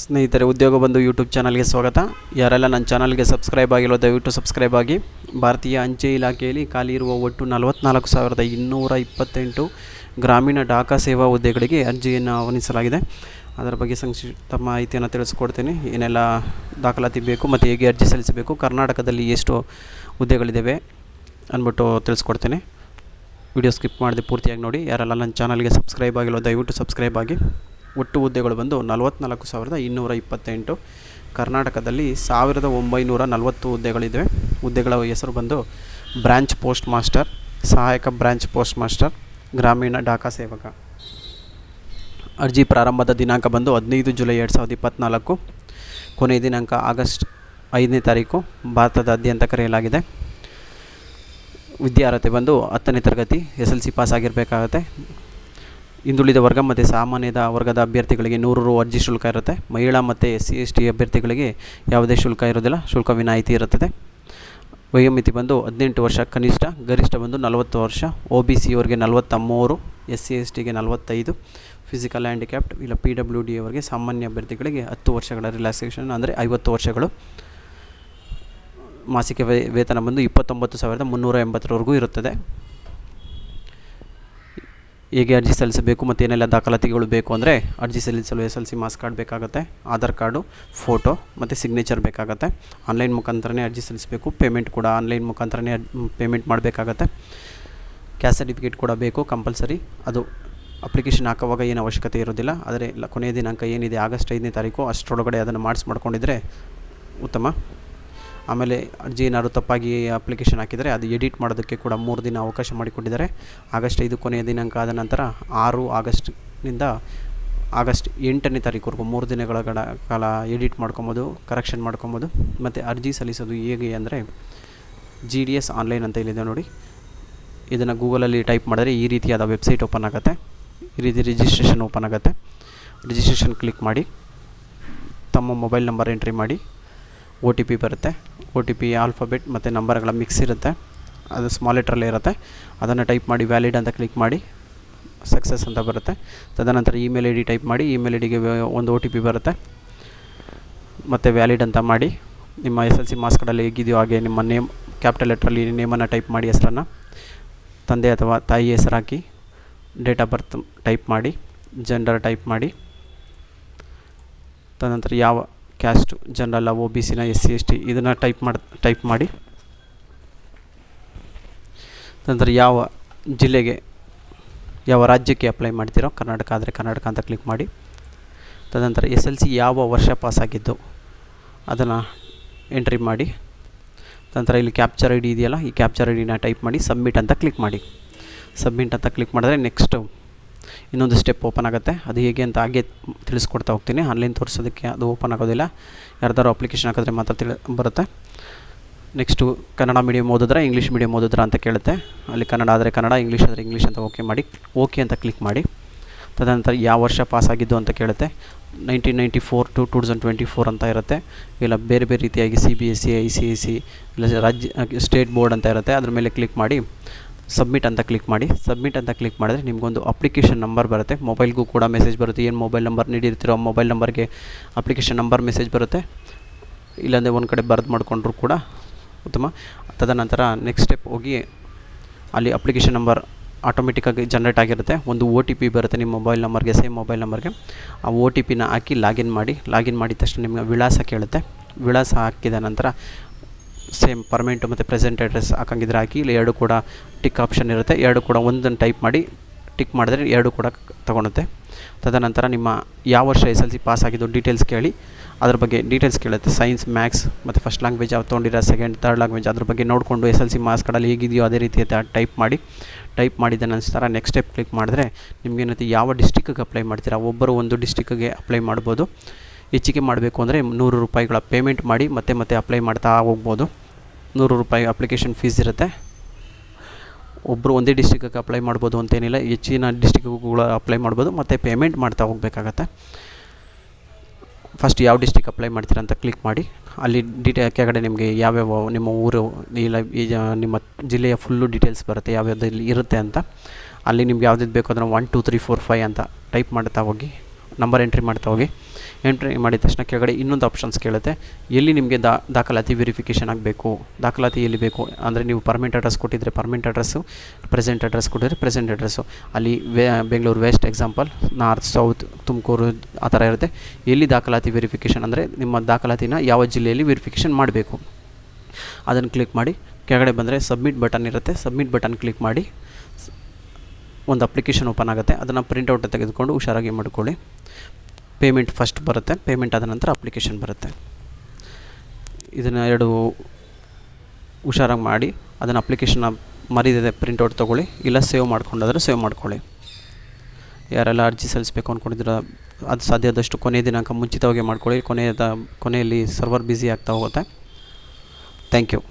ಸ್ನೇಹಿತರೆ, ಉದ್ಯೋಗ ಬಂಧು ಯೂಟ್ಯೂಬ್ ಚಾನಲ್ಗೆ ಸ್ವಾಗತ. ಯಾರೆಲ್ಲ ನನ್ನ ಚಾನಲ್ಗೆ ಸಬ್ಸ್ಕ್ರೈಬ್ ಆಗಿಲ್ಲ ದಯವಿಟ್ಟು ಸಬ್ಸ್ಕ್ರೈಬ್ ಆಗಿ. ಭಾರತೀಯ ಅಂಚೆ ಇಲಾಖೆಯಲ್ಲಿ ಖಾಲಿ ಇರುವ ಒಟ್ಟು 44,228 ಗ್ರಾಮೀಣ ಡಾಕಾ ಸೇವಾ ಹುದ್ದೆಗಳಿಗೆ ಅರ್ಜಿಯನ್ನು ಆಹ್ವಾನಿಸಲಾಗಿದೆ. ಅದರ ಬಗ್ಗೆ ಸಂಕ್ಷಿಪ್ತ ಮಾಹಿತಿಯನ್ನು ತಿಳಿಸ್ಕೊಡ್ತೀನಿ. ಏನೆಲ್ಲ ದಾಖಲಾತಿ ಬೇಕು ಮತ್ತು ಹೇಗೆ ಅರ್ಜಿ ಸಲ್ಲಿಸಬೇಕು, ಕರ್ನಾಟಕದಲ್ಲಿ ಎಷ್ಟು ಹುದ್ದೆಗಳಿದ್ದಾವೆ ಅಂದ್ಬಿಟ್ಟು ತಿಳಿಸ್ಕೊಡ್ತೀನಿ. ವಿಡಿಯೋ ಸ್ಕಿಪ್ ಮಾಡದೆ ಪೂರ್ತಿಯಾಗಿ ನೋಡಿ. ಯಾರೆಲ್ಲ ನನ್ನ ಚಾನಲ್ಗೆ ಸಬ್ಸ್ಕ್ರೈಬ್ ಆಗಿಲ್ಲ ದಯವಿಟ್ಟು ಸಬ್ಸ್ಕ್ರೈಬ್ ಆಗಿ. ಒಟ್ಟು ಹುದ್ದೆಗಳು ಬಂದು 44,228. ಕರ್ನಾಟಕದಲ್ಲಿ 1,940 ಹುದ್ದೆಗಳಿವೆ. ಹುದ್ದೆಗಳ ಹೆಸರು ಬಂದು ಬ್ರಾಂಚ್ ಪೋಸ್ಟ್ ಮಾಸ್ಟರ್, ಸಹಾಯಕ ಬ್ರಾಂಚ್ ಪೋಸ್ಟ್ ಮಾಸ್ಟರ್, ಗ್ರಾಮೀಣ ಡಾಕಾ ಸೇವಕ. ಅರ್ಜಿ ಪ್ರಾರಂಭದ ದಿನಾಂಕ ಬಂದು 15 ಜುಲೈ 2024. ಕೊನೆಯ ದಿನಾಂಕ ಆಗಸ್ಟ್ 5ನೇ ತಾರೀಕು. ಭಾರತದಾದ್ಯಂತ ಕರೆಯಲಾಗಿದೆ. ವಿದ್ಯಾರ್ಹತೆ ಬಂದು 10ನೇ ತರಗತಿ SLC ಪಾಸ್ ಆಗಿರಬೇಕಾಗತ್ತೆ. ಹಿಂದುಳಿದ ವರ್ಗ ಮತ್ತು ಸಾಮಾನ್ಯದ ವರ್ಗದ ಅಭ್ಯರ್ಥಿಗಳಿಗೆ 100 ರು ಅರ್ಜಿ ಶುಲ್ಕ ಇರುತ್ತೆ. ಮಹಿಳಾ ಮತ್ತು SC/ST ಅಭ್ಯರ್ಥಿಗಳಿಗೆ ಯಾವುದೇ ಶುಲ್ಕ ಇರೋದಿಲ್ಲ, ಶುಲ್ಕ ವಿನಾಯಿತಿ ಇರುತ್ತದೆ. ವಯೋಮಿತಿ ಬಂದು 18 ವರ್ಷ ಕನಿಷ್ಠ, ಗರಿಷ್ಠ ಬಂದು 40 ವರ್ಷ. OBC ಅವರಿಗೆ 43, SC/STಗೆ 45, ಫಿಸಿಕಲ್ ಹ್ಯಾಂಡಿಕ್ಯಾಪ್ಟ್ ಇಲ್ಲ PWD ಅವರಿಗೆ ಸಾಮಾನ್ಯ ಅಭ್ಯರ್ಥಿಗಳಿಗೆ 10 ವರ್ಷಗಳ ರಿಲ್ಯಾಕ್ಸೇಷನ್ ಅಂದರೆ 50 ವರ್ಷಗಳು. ಮಾಸಿಕ ವೇತನ ಬಂದು 29,380ವರೆಗೂ ಇರುತ್ತದೆ. ಹೇಗೆ ಅರ್ಜಿ ಸಲ್ಲಿಸಬೇಕು ಮತ್ತು ಏನೆಲ್ಲ ದಾಖಲಾತಿಗಳು ಬೇಕು ಅಂದರೆ, ಅರ್ಜಿ ಸಲ್ಲಿಸಲು SLC ಮಾರ್ಕ್ಸ್ ಕಾರ್ಡ್ ಬೇಕಾಗುತ್ತೆ, ಆಧಾರ್ ಕಾರ್ಡು, ಫೋಟೋ ಮತ್ತು ಸಿಗ್ನೇಚರ್ ಬೇಕಾಗುತ್ತೆ. ಆನ್ಲೈನ್ ಮುಖಾಂತರನೇ ಅರ್ಜಿ ಸಲ್ಲಿಸಬೇಕು. ಪೇಮೆಂಟ್ ಕೂಡ ಆನ್ಲೈನ್ ಮುಖಾಂತರನೇ ಪೇಮೆಂಟ್ ಮಾಡಬೇಕಾಗತ್ತೆ. ಕ್ಯಾಸ್ಟ್ ಸರ್ಟಿಫಿಕೇಟ್ ಕೂಡ ಬೇಕು ಕಂಪಲ್ಸರಿ. ಅದು ಅಪ್ಲಿಕೇಶನ್ ಹಾಕುವಾಗ ಏನು ಅವಶ್ಯಕತೆ ಇರೋದಿಲ್ಲ. ಆದರೆ ಕೊನೆಯ ದಿನಾಂಕ ಏನಿದೆ ಆಗಸ್ಟ್ 5ನೇ ತಾರೀಕು ಅಷ್ಟರೊಳಗಡೆ ಅದನ್ನು ಮಾಡಿಕೊಂಡಿದ್ರೆ ಉತ್ತಮ. ಆಮೇಲೆ ಅರ್ಜಿ ಏನಾದ್ರು ತಪ್ಪಾಗಿ ಅಪ್ಲಿಕೇಶನ್ ಹಾಕಿದರೆ ಅದು ಎಡಿಟ್ ಮಾಡೋದಕ್ಕೆ ಕೂಡ 3 ದಿನ ಅವಕಾಶ ಮಾಡಿಕೊಟ್ಟಿದ್ದಾರೆ. ಆಗಸ್ಟ್ 5 ಕೊನೆಯ ದಿನಾಂಕ ಆದ ನಂತರ 6 ಆಗಸ್ಟ್ನಿಂದ ಆಗಸ್ಟ್ 8ನೇ ತಾರೀಕುವರೆಗೂ 3 ದಿನಗಳ ಕಾಲ ಎಡಿಟ್ ಮಾಡ್ಕೊಬೋದು, ಕರೆಕ್ಷನ್ ಮಾಡ್ಕೊಬೋದು. ಮತ್ತು ಅರ್ಜಿ ಸಲ್ಲಿಸೋದು ಹೇಗೆ ಅಂದರೆ, GDS ಆನ್ಲೈನ್ ಅಂತ ಇಲ್ಲಿದೆ ನೋಡಿ. ಇದನ್ನು ಗೂಗಲಲ್ಲಿ ಟೈಪ್ ಮಾಡಿದ್ರೆ ಈ ರೀತಿಯಾದ ವೆಬ್ಸೈಟ್ ಓಪನ್ ಆಗುತ್ತೆ. ಈ ರೀತಿ ರಿಜಿಸ್ಟ್ರೇಷನ್ ಓಪನ್ ಆಗುತ್ತೆ. ರಿಜಿಸ್ಟ್ರೇಷನ್ ಕ್ಲಿಕ್ ಮಾಡಿ, ತಮ್ಮ ಮೊಬೈಲ್ ನಂಬರ್ ಎಂಟ್ರಿ ಮಾಡಿ, OTP ಬರುತ್ತೆ. OTP ಆಲ್ಫಾಬೆಟ್ ಮತ್ತು ನಂಬರ್ಗಳ ಮಿಕ್ಸ್ ಇರುತ್ತೆ, ಅದು ಸ್ಮಾಲ್ ಲೆಟ್ರಲ್ಲೇ ಇರುತ್ತೆ. ಅದನ್ನು ಟೈಪ್ ಮಾಡಿ ವ್ಯಾಲಿಡ್ ಅಂತ ಕ್ಲಿಕ್ ಮಾಡಿ, ಸಕ್ಸಸ್ ಅಂತ ಬರುತ್ತೆ. ತದನಂತರ ಇಮೇಲ್ ID ಟೈಪ್ ಮಾಡಿ, ಇಮೇಲ್ IDಗೆ ಒಂದು OTP ಬರುತ್ತೆ. ಮತ್ತು ವ್ಯಾಲಿಡ್ ಅಂತ ಮಾಡಿ, ನಿಮ್ಮ SLC ಮಾರ್ಕ್ಸ್ ಕಾರ್ಡಲ್ಲಿ ಹೇಗಿದೆಯೋ ಹಾಗೆ ನಿಮ್ಮ ನೇಮ್ ಕ್ಯಾಪಿಟಲ್ ಲೆಟ್ರಲ್ಲಿ ನೇಮನ್ನು ಟೈಪ್ ಮಾಡಿ, ಹೆಸರನ್ನು ತಂದೆ ಅಥವಾ ತಾಯಿ ಹೆಸರು ಹಾಕಿ, ಡೇಟ್ ಆಫ್ ಬರ್ತ್ ಟೈಪ್ ಮಾಡಿ, ಜೆಂಡರ್ ಟೈಪ್ ಮಾಡಿ, ತದನಂತರ ಯಾವ ಕ್ಯಾಸ್ಟು, ಜನರಲ್, OBCನ, SC/ST ಇದನ್ನು ಟೈಪ್ ಮಾಡಿ, ನಂತರ ಯಾವ ಜಿಲ್ಲೆಗೆ ಯಾವ ರಾಜ್ಯಕ್ಕೆ ಅಪ್ಲೈ ಮಾಡ್ತೀರೋ, ಕರ್ನಾಟಕ ಆದರೆ ಕರ್ನಾಟಕ ಅಂತ ಕ್ಲಿಕ್ ಮಾಡಿ. ತದನಂತರ SLC ಯಾವ ವರ್ಷ ಪಾಸಾಗಿದ್ದು ಅದನ್ನು ಎಂಟ್ರಿ ಮಾಡಿ. ನಂತರ ಇಲ್ಲಿ ಕ್ಯಾಪ್ಚರ್ ID ಇದೆಯಲ್ಲ, ಈ ಕ್ಯಾಪ್ಚರ್ IDನ ಟೈಪ್ ಮಾಡಿ ಸಬ್ಮಿಟ್ ಅಂತ ಕ್ಲಿಕ್ ಮಾಡಿ. ಸಬ್ಮಿಟ್ ಅಂತ ಕ್ಲಿಕ್ ಮಾಡಿದ್ರೆ ನೆಕ್ಸ್ಟು ಇನ್ನೊಂದು ಸ್ಟೆಪ್ ಓಪನ್ ಆಗುತ್ತೆ. ಅದು ಹೇಗೆ ಅಂತ ಹಾಗೆ ತಿಳಿಸ್ಕೊಡ್ತಾ ಹೋಗ್ತೀನಿ. ಆನ್ಲೈನ್ ತೋರಿಸೋದಕ್ಕೆ ಅದು ಓಪನ್ ಆಗೋದಿಲ್ಲ. ಯಾರ್ದಾರು ಅಪ್ಲಿಕೇಶನ್ ಹಾಕಿದ್ರೆ ಮಾತ್ರ ಬರುತ್ತೆ. ನೆಕ್ಸ್ಟು ಕನ್ನಡ ಮೀಡಿಯಮ್ ಓದಿದ್ರೆ ಇಂಗ್ಲೀಷ್ ಮೀಡಿಯಮ್ ಓದಿದ್ರಾ ಅಂತ ಕೇಳುತ್ತೆ. ಅಲ್ಲಿ ಕನ್ನಡ ಆದರೆ ಕನ್ನಡ, ಇಂಗ್ಲೀಷ್ ಆದರೆ ಇಂಗ್ಲೀಷ್ ಅಂತ ಓಕೆ ಮಾಡಿ, ಓಕೆ ಅಂತ ಕ್ಲಿಕ್ ಮಾಡಿ. ತದನಂತರ ಯಾವ ವರ್ಷ ಪಾಸಾಗಿದ್ದು ಅಂತ ಕೇಳುತ್ತೆ. 1994 to 2024 ಅಂತ ಇರುತ್ತೆ. ಇಲ್ಲ ಬೇರೆ ಬೇರೆ ರೀತಿಯಾಗಿ CBSE, ICSE ಇಲ್ಲ ಸ್ಟೇಟ್ ಬೋರ್ಡ್ ಅಂತ ಇರುತ್ತೆ. ಅದ್ರ ಮೇಲೆ ಕ್ಲಿಕ್ ಮಾಡಿ ಸಬ್ಮಿಟ್ ಅಂತ ಕ್ಲಿಕ್ ಮಾಡಿ. ಸಬ್ಮಿಟ್ ಅಂತ ಕ್ಲಿಕ್ ಮಾಡಿದ್ರೆ ನಿಮಗೊಂದು ಅಪ್ಲಿಕೇಶನ್ ನಂಬರ್ ಬರುತ್ತೆ. ಮೊಬೈಲ್ಗೂ ಕೂಡ ಮೆಸೇಜ್ ಬರುತ್ತೆ. ಏನು ಮೊಬೈಲ್ ನಂಬರ್ ನೀಡಿರ್ತೀರೋ ಆ ಮೊಬೈಲ್ ನಂಬರ್ಗೆ ಅಪ್ಲಿಕೇಶನ್ ನಂಬರ್ ಮೆಸೇಜ್ ಬರುತ್ತೆ. ಇಲ್ಲಾಂದರೆ ಒಂದು ಕಡೆ ಬರೆದು ಮಾಡಿಕೊಂಡ್ರು ಕೂಡ ಉತ್ತಮ. ತದನಂತರ ನೆಕ್ಸ್ಟ್ ಸ್ಟೆಪ್ ಹೋಗಿ ಅಲ್ಲಿ ಅಪ್ಲಿಕೇಶನ್ ನಂಬರ್ ಆಟೋಮೆಟಿಕ್ಕಾಗಿ ಜನ್ರೇಟ್ ಆಗಿರುತ್ತೆ. ಒಂದು OTP ಬರುತ್ತೆ ನಿಮ್ಮ ಮೊಬೈಲ್ ನಂಬರ್ಗೆ, ಸೇಮ್ ಮೊಬೈಲ್ ನಂಬರ್ಗೆ. ಆ OTPನ ಹಾಕಿ ಲಾಗಿನ್ ಮಾಡಿ. ಲಾಗಿನ್ ಮಾಡಿದ ತಕ್ಷಣ ನಿಮಗೆ ವಿಳಾಸ ಕೇಳುತ್ತೆ. ವಿಳಾಸ ಹಾಕಿದ ನಂತರ ಸೇಮ್ ಪರ್ಮನೆಂಟು ಮತ್ತು ಪ್ರೆಸೆಂಟ್ ಅಡ್ರೆಸ್ ಹಾಕಂಗಿದ್ರೆ ಹಾಕಿ. ಇಲ್ಲ ಎರಡು ಕೂಡ ಟಿಕ್ ಆಪ್ಷನ್ ಇರುತ್ತೆ. ಎರಡು ಕೂಡ ಒಂದನ್ನು ಟೈಪ್ ಮಾಡಿ ಟಿಕ್ ಮಾಡಿದ್ರೆ ಎರಡು ಕೂಡ ತೊಗೊಳುತ್ತೆ. ತದನಂತರ ನಿಮ್ಮ ಯಾವ ವರ್ಷ SLC ಪಾಸ್ ಆಗಿದ್ದು ಡೀಟೇಲ್ಸ್ ಕೇಳಿ, ಅದ್ರ ಬಗ್ಗೆ ಡೀಟೇಲ್ಸ್ ಕೇಳುತ್ತೆ. ಸೈನ್ಸ್, ಮ್ಯಾಥ್ಸ್ ಮತ್ತು ಫಸ್ಟ್ ಲ್ಯಾಂಗ್ವೇಜ್ ಯಾವ ತೊಗೊಂಡಿರೋ, ಸೆಕೆಂಡ್, ಥರ್ಡ್ ಲ್ಯಾಂಗ್ವೇಜ್ ಅದ್ರ ಬಗ್ಗೆ ನೋಡಿಕೊಂಡು SLC ಮಾರ್ಕ್ಸ್ ಕಾರ್ಡಲ್ಲಿ ಹೇಗಿದೆಯೋ ಅದೇ ರೀತಿ ಟೈಪ್ ಮಾಡಿ. ಟೈಪ್ ಮಾಡಿದ ನಂತರ ನೆಕ್ಸ್ಟ್ ಸ್ಟೆಪ್ ಕ್ಲಿಕ್ ಮಾಡಿದ್ರೆ ನಿಮಗೇನೈತಿ ಯಾವ ಡಿಸ್ಟಿಕ್ಕಿಗೆ ಅಪ್ಲೈ ಮಾಡ್ತೀರಾ, ಒಬ್ಬರು ಒಂದು ಡಿಸ್ಟಿಕ್ಕಿಗೆ ಅಪ್ಲೈ ಮಾಡ್ಬೋದು. ಹೆಚ್ಚಿಗೆ ಮಾಡಬೇಕು ಅಂದರೆ 100 ರೂಪಾಯಿಗಳ ಪೇಮೆಂಟ್ ಮಾಡಿ ಮತ್ತೆ ಅಪ್ಲೈ ಮಾಡ್ತಾ ಹೋಗ್ಬೋದು. 100 ರೂಪಾಯಿ ಅಪ್ಲಿಕೇಶನ್ ಫೀಸ್ ಇರುತ್ತೆ. ಒಬ್ಬರು ಒಂದೇ ಡಿಸ್ಟಿಕ್ಕಿಗೆ ಅಪ್ಲೈ ಮಾಡ್ಬೋದು ಅಂತೇನಿಲ್ಲ, ಹೆಚ್ಚಿನ ಡಿಸ್ಟಿಕ್ಗಳು ಅಪ್ಲೈ ಮಾಡ್ಬೋದು. ಮತ್ತು ಪೇಮೆಂಟ್ ಮಾಡ್ತಾ ಹೋಗಬೇಕಾಗತ್ತೆ. ಫಸ್ಟ್ ಯಾವ ಡಿಸ್ಟಿಕ್ ಅಪ್ಲೈ ಮಾಡ್ತೀರಾ ಅಂತ ಕ್ಲಿಕ್ ಮಾಡಿ. ಅಲ್ಲಿ ಕೆಳಗಡೆ ನಿಮಗೆ ಯಾವ್ಯಾವ ನಿಮ್ಮ ಊರು ಇಲ್ಲ ನಿಮ್ಮ ಜಿಲ್ಲೆಯ ಫುಲ್ಲು ಡೀಟೇಲ್ಸ್ ಬರುತ್ತೆ, ಯಾವ್ಯಾವ್ದು ಇಲ್ಲಿ ಇರುತ್ತೆ ಅಂತ. ಅಲ್ಲಿ ನಿಮ್ಗೆ ಯಾವ್ದು ಬೇಕು ಅದನ್ನು 1 2 3 4 5 ಅಂತ ಟೈಪ್ ಮಾಡ್ತಾ ಹೋಗಿ. ನಂಬರ್ ಎಂಟ್ರಿ ಮಾಡ್ತಾ ಹೋಗಿ. ಎಂಟ್ರಿ ಮಾಡಿದ ತಕ್ಷಣ ಕೆಳಗಡೆ ಇನ್ನೊಂದು ಆಪ್ಷನ್ಸ್ ಕೇಳುತ್ತೆ. ಎಲ್ಲಿ ನಿಮಗೆ ದಾಖಲಾತಿ ವೆರಿಫಿಕೇಷನ್ ಆಗಬೇಕು, ದಾಖಲಾತಿ ಎಲ್ಲಿ ಬೇಕು ಅಂದರೆ ನೀವು ಪರ್ಮನೆಂಟ್ ಅಡ್ರೆಸ್ ಕೊಟ್ಟಿದ್ದರೆ ಪರ್ಮನೆಂಟ್ ಅಡ್ರೆಸ್ಸು, ಪ್ರೆಸೆಂಟ್ ಅಡ್ರೆಸ್ ಕೊಟ್ಟಿದ್ರೆ ಪ್ರೆಸೆಂಟ್ ಅಡ್ರೆಸ್ಸು. ಅಲ್ಲಿ Bengaluru west example, north south Tumakuru ಆ ಥರ ಇರುತ್ತೆ. ಎಲ್ಲಿ ದಾಖಲಾತಿ ವೆರಿಫಿಕೇಷನ್ ಅಂದರೆ ನಿಮ್ಮ ದಾಖಲಾತಿನ ಯಾವ ಜಿಲ್ಲೆಯಲ್ಲಿ ವೆರಿಫಿಕೇಷನ್ ಮಾಡಬೇಕು ಅದನ್ನು ಕ್ಲಿಕ್ ಮಾಡಿ. ಕೆಳಗಡೆ ಬಂದರೆ ಸಬ್ಮಿಟ್ ಬಟನ್ ಇರುತ್ತೆ. ಸಬ್ಮಿಟ್ ಬಟನ್ ಕ್ಲಿಕ್ ಮಾಡಿ ಒಂದು ಅಪ್ಲಿಕೇಶನ್ ಓಪನ್ ಆಗುತ್ತೆ. ಅದನ್ನು ಪ್ರಿಂಟೌಟ್ ತೆಗೆದುಕೊಂಡು ಹುಷಾರಾಗಿ ಮಾಡ್ಕೊಳ್ಳಿ. ಪೇಮೆಂಟ್ ಫಸ್ಟ್ ಬರುತ್ತೆ, ಪೇಮೆಂಟ್ ಆದ ನಂತರ ಅಪ್ಲಿಕೇಶನ್ ಬರುತ್ತೆ. ಇದನ್ನು ಎರಡು ಹುಷಾರಾಗಿ ಮಾಡಿ. ಅದನ್ನು ಅಪ್ಲಿಕೇಶನ್ನ ಮರಿದಿದೆ ಪ್ರಿಂಟೌಟ್ ತೊಗೊಳ್ಳಿ, ಇಲ್ಲ ಸೇವ್ ಮಾಡ್ಕೊಂಡಾದರೆ ಸೇವ್ ಮಾಡ್ಕೊಳ್ಳಿ. ಯಾರೆಲ್ಲ ಅರ್ಜಿ ಸಲ್ಲಿಸಬೇಕು ಅಂದ್ಕೊಂಡಿದ್ರೆ ಅದು ಸಾಧ್ಯದಷ್ಟು ಕೊನೆಯ ದಿನಾಂಕ ಮುಂಚಿತವಾಗಿ ಮಾಡ್ಕೊಳ್ಳಿ. ಕೊನೆಯಲ್ಲಿ ಸರ್ವರ್ ಬ್ಯುಸಿ ಆಗ್ತಾ ಹೋಗುತ್ತೆ. Thank you.